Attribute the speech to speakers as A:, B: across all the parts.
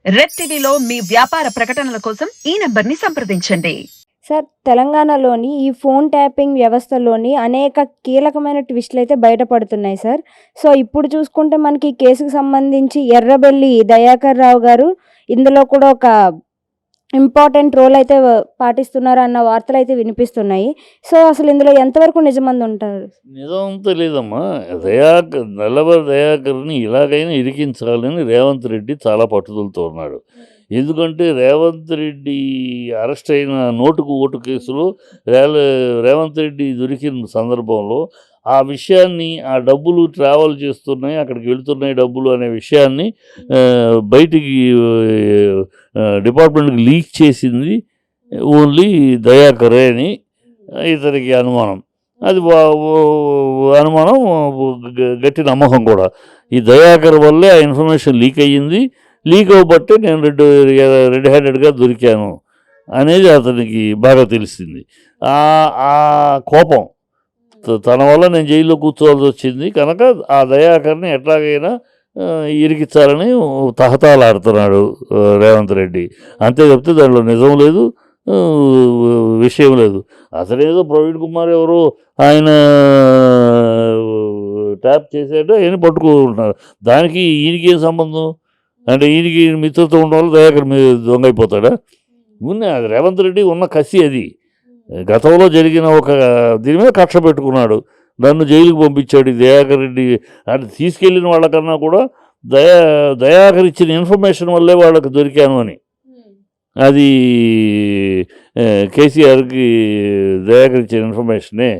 A: Red టీవీలో మీ వ్యాపార ప్రకటనల కోసం ఈ నంబర్ని సంప్రదించండి.
B: సార్, తెలంగాణలోని ఈ ఫోన్ ట్యాపింగ్ వ్యవస్థలోని అనేక కీలకమైన ట్విస్టులయితే బయటపడుతున్నాయి సార్. సో, ఇప్పుడు చూసుకుంటే మనకి ఈ కేసుకు సంబంధించి ఎర్రబెల్లి దయాకర్ రావు గారు ఇందులో కూడా ఒక ఇంపార్టెంట్ రోల్ అయితే పాటిస్తున్నారు అన్న వార్తలైతే వినిపిస్తున్నాయి. సో, అసలు ఇందులో ఎంతవరకు నిజమందుంటారు?
C: నిజం తెలీదమ్మా. నల్లబరి దయాకర్‌ని ఇలాగైనా ఇరికించాలని రేవంత్ రెడ్డి చాలా పట్టుదలతో ఉన్నాడు. ఎందుకంటే రేవంత్ రెడ్డి అరెస్ట్ అయిన నోటుకు ఓటు కేసులో రేవంత్ రెడ్డి దొరికిన సందర్భంలో ఆ విషయాన్ని, ఆ డబ్బులు ట్రావెల్ చేస్తున్నాయి, అక్కడికి వెళుతున్నాయి డబ్బులు అనే విషయాన్ని బయటికి డిపార్ట్మెంట్‌కి లీక్ చేసింది ఓన్లీ దయాకరే అని ఇతనికి అనుమానం. అది అనుమానం, గట్టి నమ్మకం కూడా. ఈ దయాకర్ వల్లే ఆ ఇన్ఫర్మేషన్ లీక్ అయ్యింది. లీక్ అవ్వబట్టే నేను రెడ్ హ్యాండెడ్గా దొరికాను అనేది అతనికి బాగా తెలిసింది. ఆ కోపం, తన వల్ల నేను జైల్లో కూర్చోవాల్సి వచ్చింది కనుక ఆ దయాకర్ని ఎట్లాగైనా ఇరికించాలని తహతాలాడుతున్నాడు రేవంత్ రెడ్డి. అంతే చెప్తే దాంట్లో నిజం లేదు, విషయం లేదు. అసలేదో ప్రవీణ్ కుమార్ ఎవరో ఆయన ట్యాప్ చేసేట ఆయన పట్టుకుంటున్నారు. దానికి ఈయనకి ఏం సంబంధం? అంటే ఈయనకి మిత్రత్వం ఉండడం వల్ల దయాకర్ దొంగ అయిపోతాడా? అది రేవంత్ రెడ్డి ఉన్న కసి అది. గతంలో జరిగిన ఒక దీని మీద కక్ష పెట్టుకున్నాడు. నన్ను జైలుకి పంపించాడు ఈ దయాకర్ రెడ్డి అంటే తీసుకెళ్ళిన వాళ్ళకన్నా కూడా దయాకర్ ఇచ్చిన ఇన్ఫర్మేషన్ వల్లే వాళ్ళకి దొరికాను అని. అది కేసీఆర్కి దయాకర్ ఇచ్చిన ఇన్ఫర్మేషనే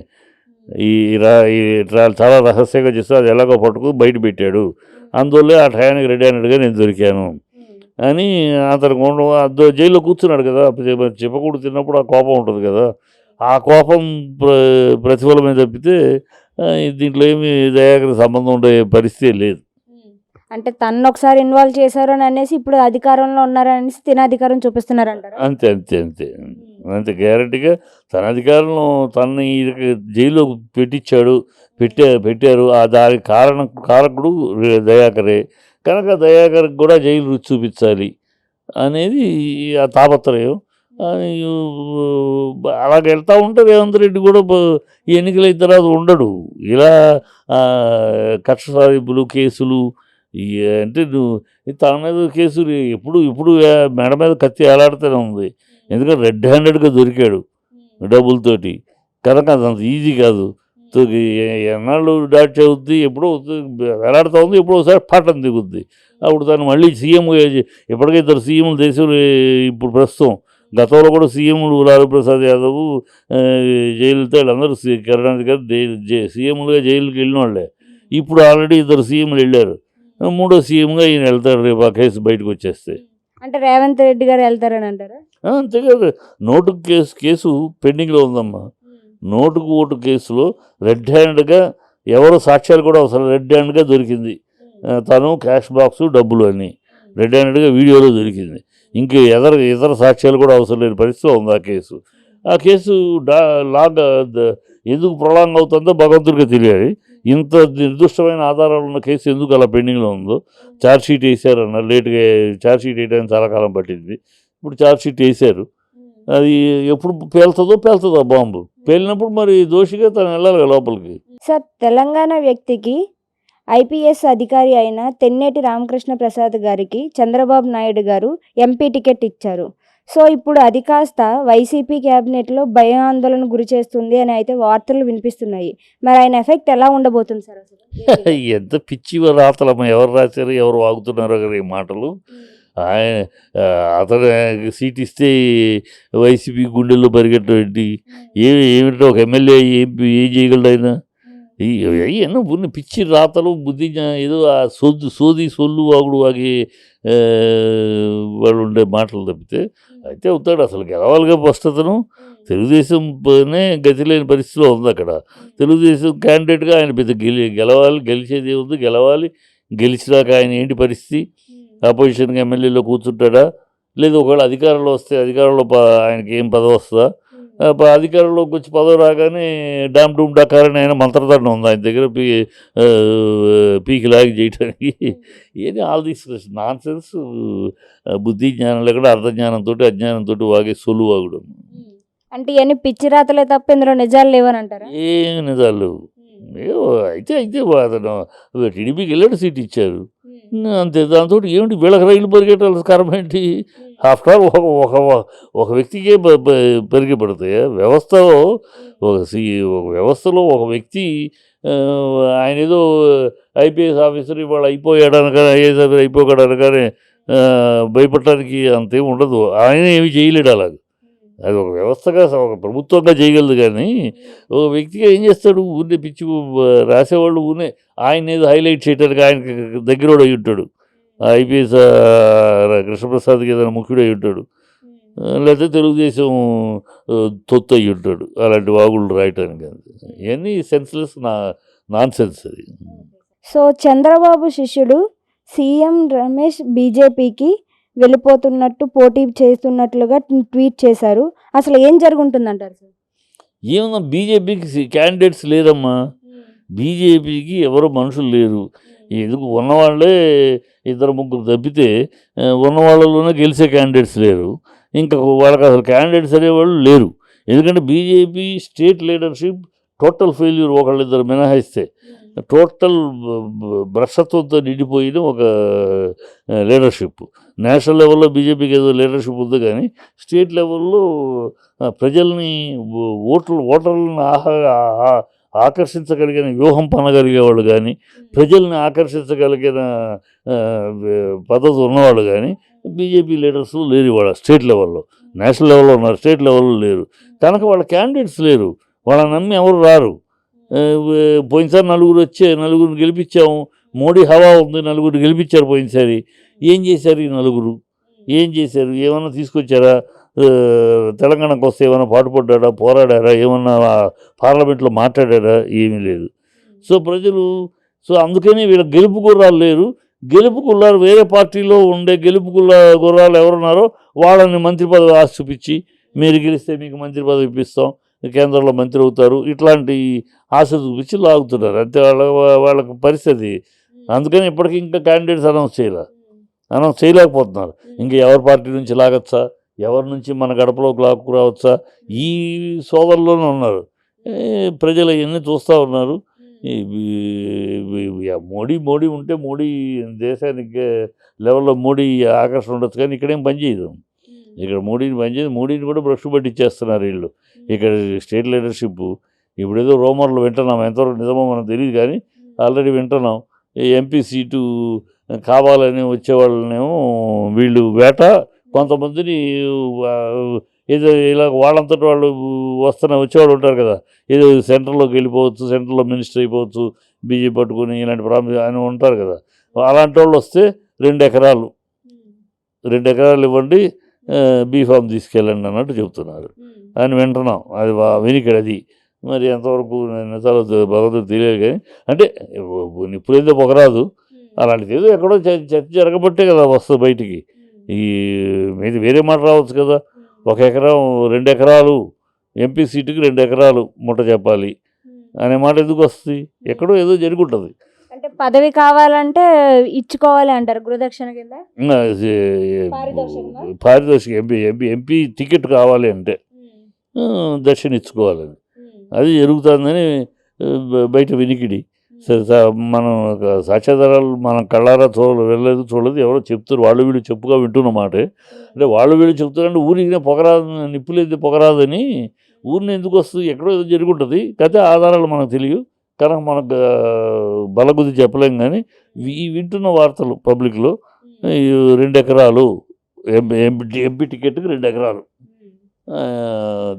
C: చాలా రహస్యంగా చేస్తే అది ఎలాగో పట్టుకు బయట పెట్టాడు. అందువల్లే ఆ టయానికి రెడీ అయినట్టుగా నేను దొరికాను అని అతను జైల్లో కూర్చున్నాడు కదా. చెప్పకూడదు తిన్నప్పుడు ఆ కోపం ఉంటుంది కదా. ఆ కోపం ప్రతిఫలమే తప్పితే దీంట్లో ఏమి దయాకర్ సంబంధం ఉండే పరిస్థితి లేదు.
B: అంటే తను ఒకసారి ఇన్వాల్వ్ చేశారు అని అనేసి ఇప్పుడు అధికారంలో ఉన్నారనేసి తిన అధికారం చూపిస్తున్నారంటారు.
C: అంతే అంతే అంతే అంతే గ్యారెంటీగా తన అధికారంలో తనని జైల్లో పెట్టారు. దానికి కారకుడు దయాకరే కనుక దయాకర్కి కూడా జైలు రుచి చూపించాలి అనేది ఆ తాపత్రయం. అలాగ వెళ్తూ ఉంటే రేవంత్ రెడ్డి కూడా ఈ ఎన్నికలైన తర్వాత ఉండడు. ఇలా కక్ష సాధింపులు కేసులు అంటే తన మీద కేసులు ఇప్పుడు మెడ మీద కత్తి ఏలాడుతూనే ఉంది. ఎందుకంటే రెడ్ హ్యాండెడ్గా దొరికాడు డబ్బులతోటి కనుక అదంత ఈజీ కాదు. ఎన్నాళ్ళు డాట్ అవుద్ది, ఎప్పుడో వేలాడుతూ ఉంది, ఎప్పుడో ఒకసారి పాఠం దిగుద్ది. అప్పుడు తను మళ్ళీ సీఎం ఇప్పటికే ఇద్దరు సీఎంలు దేశంలో ఇప్పుడు ప్రస్తుతం, గతంలో కూడా సీఎంలు లాలూ ప్రసాద్ యాదవ్ జైలుతో వీళ్ళందరూ కరుణానిధి గారు సీఎంలుగా జైలుకి వెళ్ళిన వాళ్ళే. ఇప్పుడు ఆల్రెడీ ఇద్దరు సీఎంలు వెళ్ళారు. మూడో సీఎంగా ఈయన వెళ్తారు రేపు ఆ కేసు బయటకు వచ్చేస్తే.
B: అంటే రేవంత్ రెడ్డి గారు వెళ్తారని అంటారా?
C: అంతే కదా. నోటు కేసు పెండింగ్లో ఉందమ్మా. నోటుకు ఓటు కేసులో రెడ్ హ్యాండ్గా ఎవరో సాక్ష్యాలు కూడా అవసరం. రెడ్ హ్యాండ్గా దొరికింది తను క్యాష్ బాక్సు డబ్బులు అని రెడ్ హ్యాండ్గా వీడియోలో దొరికింది. ఇంక ఇతర సాక్ష్యాలు కూడా అవసరం లేని పరిస్థితిలో ఉంది ఆ కేసు ఎందుకు ప్రొలాంగ్ అవుతుందో భగవంతుడికి తెలియాలి. ఇంత నిర్దిష్టమైన ఆధారాలు ఉన్న కేసు ఎందుకు అలా పెండింగ్లో ఉందో. ఛార్జ్షీట్ వేసారన్నారు, లేట్గా ఛార్జ్షీట్ వేయడానికి చాలా కాలం పట్టింది. ఇప్పుడు ఛార్జ్షీట్ వేసారు. అది ఎప్పుడు పేలుతుందో బాంబు పేలినప్పుడు మరి దోషిగా తను వెళ్ళాలి లోపలికి.
B: సార్, తెలంగాణ వ్యక్తికి ఐపీఎస్ అధికారి అయిన తెన్నేటి రామకృష్ణ ప్రసాద్ గారికి చంద్రబాబు నాయుడు గారు ఎంపీ టికెట్ ఇచ్చారు. సో, ఇప్పుడు అది కాస్త వైసీపీ క్యాబినెట్లో భయాందోళన గురి చేస్తుంది అని అయితే వార్తలు వినిపిస్తున్నాయి. మరి ఆయన ఎఫెక్ట్ ఎలా ఉండబోతుంది సార్ అసలు?
C: ఎంత పిచ్చి రాతలమ్మ, ఎవరు రాశారు, ఎవరు వాగుతున్నారో కదా ఈ మాటలు. అతను సీట్ ఇస్తే వైసీపీ గుండెల్లో పరిగెట్టేటి ఏమిటో ఒక ఎమ్మెల్యే ఏం చేయగలడు ఆయన? ఎన్నో ఉన్న పిచ్చి రాతలు బుద్ధి ఏదో ఆ సొల్లు వాగుడు వాగి వాళ్ళు ఉండే మాటలు తప్పితే అయితే అవుతాడు. అసలు గెలవాలిగా ఫస్ట్ అతను తెలుగుదేశంనే గతి లేని పరిస్థితిలో ఉంది అక్కడ. తెలుగుదేశం క్యాండిడేట్గా ఆయన పెద్ద గెలిచేది ఉంది, గెలిచినాక ఆయన ఏంటి పరిస్థితి? అపోజిషన్గా ఎమ్మెల్యేలో కూర్చుంటాడా, లేదు ఒకవేళ అధికారంలో వస్తే అధికారంలో ఆయనకి ఏం పదవి వస్తుందా? అధికారంలోకి వచ్చి పదవి రాగానే డామ్ డూమ్ డకారని ఆయన మంత్రదండం ఉంది ఆయన దగ్గర పీకి లాగి చేయడానికి. ఏది ఆల్ దిస్ నాన్ సెన్స్, బుద్ధి జ్ఞానం లేకుండా అర్ధజ్ఞానంతో అజ్ఞానంతో వాగే సొలు వాగుడు.
B: అంటే ఇవన్నీ పిచ్చి రాతలే తప్ప ఇందులో నిజాలు లేవని అంటారా?
C: ఏం నిజాలు లేవు. అయితే అతను టీడీపీకి వెళ్ళాడు, సీట్ ఇచ్చారు అంతే. దాంతో ఏమిటి వీళ్ళకి రైలు పరిగెట్టాలి కర్మ ఏంటి? ఆఫ్టర్ ఆల్ ఒక వ్యక్తికే పెరిగి పడతాయి. వ్యవస్థలో ఒక వ్యవస్థలో ఒక వ్యక్తి ఆయన ఏదో ఐపీఎస్ ఆఫీసర్ ఇవాళ అయిపోయాడు అనగానే, ఐఏఎస్ ఆఫీసర్ అయిపోయాడు అనగానే భయపడటానికి అంతేం ఉండదు. ఆయన ఏమి చేయలేడు అలాగ. అది ఒక వ్యవస్థగా ఒక ప్రభుత్వంగా చేయగలదు, కానీ ఒక వ్యక్తిగా ఏం చేస్తాడు? ఊరినే పిచ్చి రాసేవాళ్ళు ఊరినే ఆయన ఏదో హైలైట్ చేయడానికి ఆయనకి దగ్గరోడు అయి ఉంటాడు. ఐపీఎస్ కృష్ణప్రసాద్కి ఏదైనా ముఖ్యుడు అయి ఉంటాడు, లేకపోతే తెలుగుదేశం తొత్తు అయి ఉంటాడు అలాంటి వాగుళ్ళు రాయటానికి. ఇవన్నీ సెన్స్లెస్ నాన్ సెన్స్ అది.
B: సో చంద్రబాబు శిష్యుడు సీఎం రమేష్ బీజేపీకి వెళ్ళిపోతున్నట్టు, పోటీ చేస్తున్నట్లుగా ట్వీట్ చేశారు. అసలు ఏం జరుగుతుందంటారు సార్?
C: ఏమన్నా బీజేపీకి క్యాండిడేట్స్ లేరమ్మా. బీజేపీకి ఎవరో మనుషులు లేరు. ఎందుకు ఉన్నవాళ్ళే 2-3 తప్పితే ఉన్న వాళ్ళలోనే గెలిచే క్యాండిడేట్స్ లేరు. ఇంకా వాళ్ళకి అసలు క్యాండిడేట్స్ అనేవాళ్ళు లేరు. ఎందుకంటే BJP state leadership total failure. ఒకళ్ళిద్దరు మినహాయిస్తే టోటల్ భ్రష్టత్వంతో నిండిపోయిన ఒక లీడర్షిప్. నేషనల్ లెవెల్లో బీజేపీకి ఏదో లీడర్షిప్ ఉంది, కానీ స్టేట్ లెవెల్లో ప్రజల్ని ఓటర్లను ఆకర్షించగలిగిన వ్యూహం పనగలిగేవాళ్ళు కానీ, ప్రజల్ని ఆకర్షించగలిగిన పద్ధతి ఉన్నవాళ్ళు కానీ బీజేపీ లీడర్స్ లేరు ఇవాళ. స్టేట్ లెవెల్లో, నేషనల్ లెవెల్లో ఉన్నారు, స్టేట్ లెవెల్లో లేరు. కనుక వాళ్ళ క్యాండిడేట్స్ లేరు. వాళ్ళని నమ్మి ఎవరు రారు. పోయినసారి 4 వచ్చే 4 గెలిపించాము. మోడీ హవా ఉంది, 4 గెలిపించారు పోయినసారి. ఏం చేశారు ఈ 4? ఏం చేశారు? ఏమన్నా తీసుకొచ్చారా? తెలంగాణకు వస్తే ఏమైనా పాటుపడ్డా, పోరాడారా, ఏమన్నా పార్లమెంట్లో మాట్లాడారా? ఏమీ లేదు. సో ప్రజలు అందుకని వీళ్ళ గెలుపు గుర్రాలు లేరు. గెలుపు గుర్రాలు వేరే పార్టీలో ఉండే గెలుపు గుర్రాలు ఎవరున్నారో వాళ్ళని మంత్రి పదవి ఆశ చూపించి, మీరు గెలిస్తే మీకు మంత్రి పదవి ఇప్పిస్తాం, కేంద్రంలో మంత్రి అవుతారు, ఇట్లాంటి ఆశ చూపించి లాగుతున్నారు అంతే వాళ్ళకి పరిస్థితి. అందుకని ఇప్పటికీ ఇంకా క్యాండిడేట్స్ అనౌన్స్ చేయలేకపోతున్నారు. ఇంకా ఎవరి పార్టీ నుంచి లాగచ్చా, ఎవరి నుంచి మన గడపలోకి లాక్కురావచ్చా, ఈ సోదరులోనే ఉన్నారు. ప్రజలు అవన్నీ చూస్తూ ఉన్నారు. మోడీ ఉంటే మోడీ దేశానికి లెవెల్లో మోడీ ఆకర్షణ ఉండొచ్చు, కానీ ఇక్కడేం పనిచేయదు. ఇక్కడ మోడీని కూడా బ్రష్ పట్టించేస్తున్నారు వీళ్ళు. ఇక్కడ స్టేట్ లీడర్షిప్ ఇప్పుడేదో రూమర్లు వింటున్నాం, ఎంతవరకు నిజమో మనకు తెలియదు, కానీ ఆల్రెడీ వింటున్నాం. ఎంపీ సీటు కావాలని వచ్చేవాళ్ళనేమో వీళ్ళు వేట, కొంతమందిని ఏదో ఇలా వాళ్ళంతటి వాళ్ళు వచ్చేవాళ్ళు ఉంటారు కదా, ఏదో సెంట్రల్లోకి వెళ్ళిపోవచ్చు, సెంట్రల్లో మినిస్టర్ అయిపోవచ్చు, బీజేపీ పట్టుకుని ఇలాంటి ప్రాబ్లమ్ అని ఉంటారు కదా. అలాంటి వాళ్ళు వస్తే 2 ఎకరాలు ఇవ్వండి, బీఫామ్ తీసుకెళ్ళండి అన్నట్టు చెబుతున్నారు అని వింటున్నాం. అది వెనుకడు అది. మరి ఎంతవరకు నిజాలు భగవంతుడు తెలియదు, కానీ అంటే నిప్పులేదో పొగరాదు. అలాంటిది ఏదో ఎక్కడో చర్చ జరగబట్టే కదా వస్తుంది బయటికి. ఈ మీది వేరే మాట రావచ్చు కదా. 1 ఎకరం 2 ఎకరాలు ఎంపీ సీటుకి 2 ఎకరాలు ముట్ట చెప్పాలి అనే మాట ఎందుకు వస్తుంది? ఎక్కడో ఏదో జరుగుంటుంది.
B: అంటే పదవి కావాలంటే ఇచ్చుకోవాలి అంటారు గురుదక్షిణ కింద.
C: పారితోషికం ఎంపీ టికెట్ కావాలి అంటే దక్షిణ ఇచ్చుకోవాలని అది జరుగుతుందని బయట వినికిడి. సరే, మనం సాక్ష్యాధారాలు మనం కళ్ళారా చూడలేదు, ఎవరో చెప్తారు, వాళ్ళు వీళ్ళు చెప్పుగా వింటున్నమాట. అంటే వాళ్ళు వీళ్ళు చెప్తారంటే ఊరికి పొగరాదు, నిప్పులేదు పొగరాదని ఊరిని ఎందుకు వస్తుంది? ఎక్కడో ఏదో జరుగుంటుంది. కథ ఆధారాలు మనకు తెలియదు కనుక మనకు బలగుద్ది చెప్పలేం. కానీ ఈ వింటున్న వార్తలు పబ్లిక్లో 2 ఎకరాలు ఎంపీ టికెట్కి 2 ఎకరాలు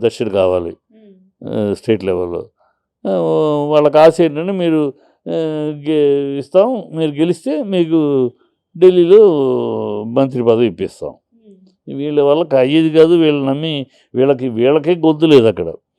C: దక్షిణ కావాలి స్టేట్ లెవెల్లో. వాళ్ళకి ఆశ ఏంటంటే మీరు ఇస్తాం, మీరు గెలిస్తే మీకు ఢిల్లీలో మంత్రి పదవి ఇప్పిస్తాం. వీళ్ళ వాళ్ళకి అయ్యేది కాదు. వీళ్ళని నమ్మి వీళ్ళకే గొంతు లేదు అక్కడ.